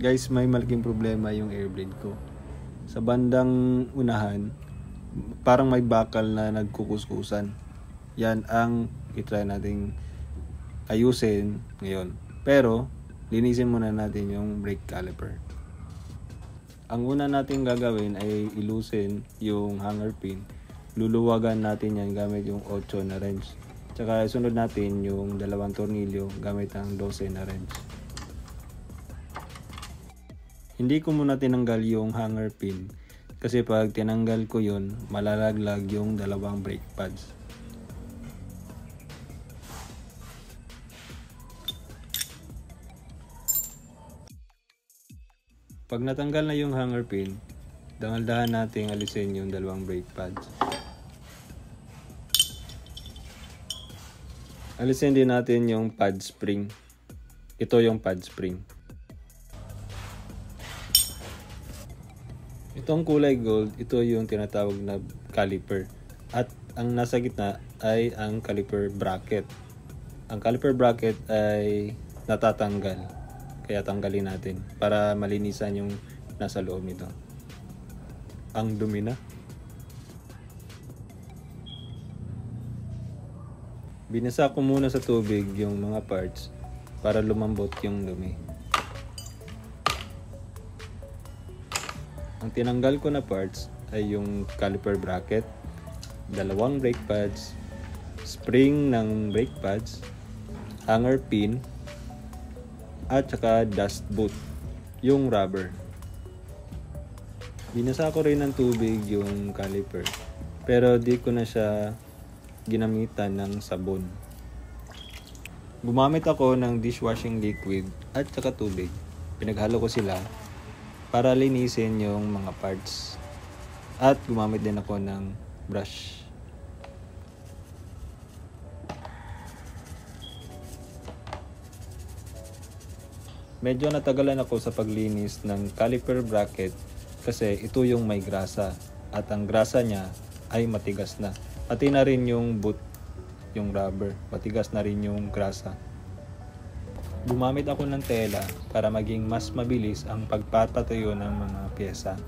Guys, may malaking problema yung air blade ko. Sa bandang unahan, parang may bakal na nagkukuskusan. Yan ang itry nating ayusin ngayon. Pero, linisin muna natin yung brake caliper. Ang una natin gagawin ay ilusin yung hanger pin. Luluwagan natin yan gamit yung 8 na wrench. Tsaka sunod natin yung 2 tornilyo gamit ang 12 na wrench. Hindi ko muna tinanggal yung hanger pin kasi pag tinanggal ko yun, malalaglag yung 2 brake pads. Pag natanggal na yung hanger pin, dangal-dahan natin alisin yung 2 brake pads. Alisin din natin yung pad spring. Ito yung pad spring. Itong kulay gold, ito yung tinatawag na caliper. At ang nasa gitna ay ang caliper bracket. Ang caliper bracket ay natatanggal. Kaya tanggalin natin para malinisan yung nasa loob nito. Ang dumi na. Binasa ko muna sa tubig yung mga parts para lumambot yung dumi. Ang tinanggal ko na parts ay yung caliper bracket, 2 brake pads, spring ng brake pads, hanger pin, at saka dust boot, yung rubber. Binasa ko rin ng tubig yung caliper, pero di ko na siya ginamitan ng sabon. Gumamit ako ng dishwashing liquid at saka tubig. Pinaghalo ko sila para linisin yung mga parts. At gumamit din ako ng brush. Medyo natagalan ako sa paglinis ng caliper bracket kasi ito yung may grasa. At ang grasa niya ay matigas na. Pati na rin yung boot, yung rubber. Matigas na rin yung grasa. Gumamit ako ng tela para maging mas mabilis ang pagpapatuyo ng mga pyesa.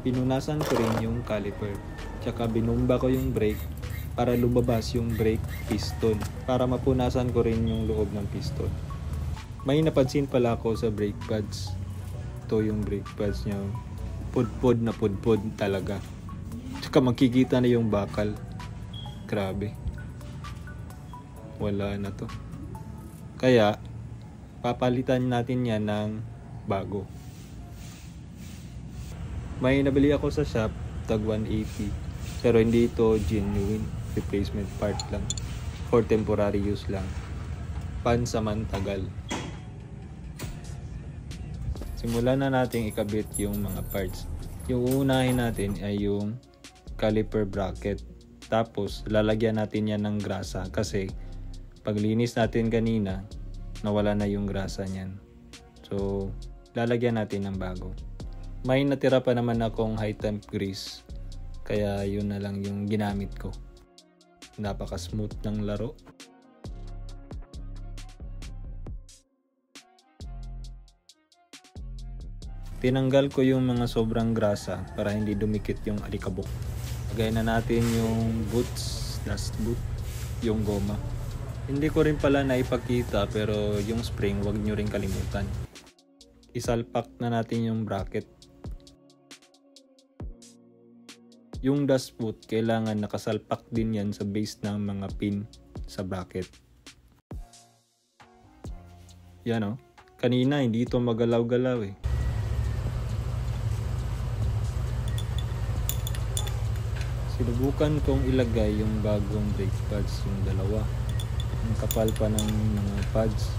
Pinunasan ko rin yung caliper, tsaka binumba ko yung brake para lumabas yung brake piston para mapunasan ko rin yung loob ng piston. May napansin pala ako sa brake pads. Ito yung brake pads niya. Pudpod na pudpod talaga. Tsaka makikita na yung bakal. Grabe. Wala na to. Kaya, papalitan natin yan ng bago. May nabili ako sa shop, tag 180. Pero hindi ito genuine. Replacement part lang. For temporary use lang. Pansamantagal. Simulan na natin ikabit yung mga parts. Yung uunahin natin ay yung caliper bracket. Tapos lalagyan natin yan ng grasa kasi paglinis natin kanina nawala na yung grasa niyan. So lalagyan natin ng bago. May natira pa naman akong high temp grease. Kaya yun na lang yung ginamit ko. Napaka smooth ng laro. Tinanggal ko yung mga sobrang grasa para hindi dumikit yung alikabok. Lagay na natin yung boots, dust boot, yung goma. Hindi ko rin pala naipakita pero yung spring wag nyo rin kalimutan. Isalpak na natin yung bracket. Yung dust boot kailangan nakasalpak din yan sa base ng mga pin sa bracket. Yan o. Kanina hindi ito magalaw-galaw eh. Sinubukan kong ilagay yung bagong brake pads, yung 2. Ang kapal pa ng mga pads.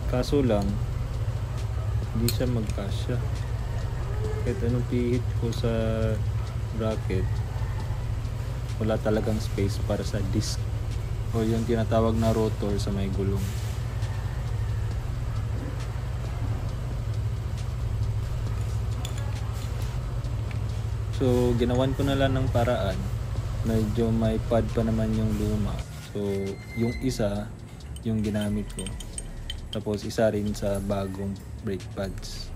Kaso lang, hindi siya magkasya. Kahit anong pihit ko sa bracket, wala talagang space para sa disc o yung tinatawag na rotor sa may gulong. So ginawan ko na lang ng paraan, medyo may pad pa naman yung luma. So yung isa yung ginamit ko, tapos isa rin sa bagong brake pads.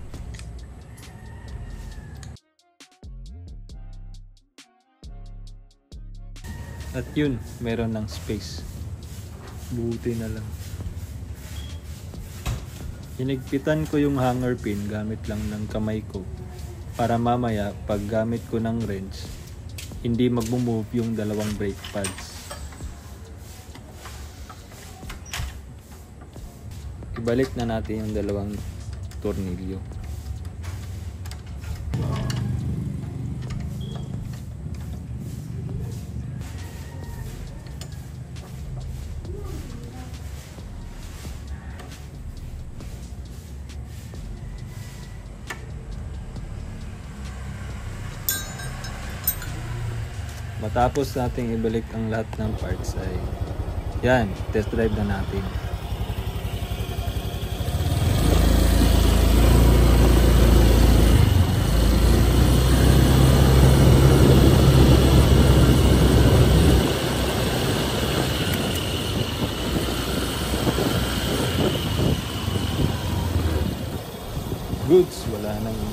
At yun, meron ng space. Buti na lang. Hinigpitan ko yung hanger pin gamit lang ng kamay ko para mamaya pag gamit ko ng wrench, hindi mag-move yung dalawang brake pads. Ibalik na natin yung dalawang tornilyo. Matapos nating ibalik ang lahat ng parts ay yan, test drive na natin. Goods, wala nang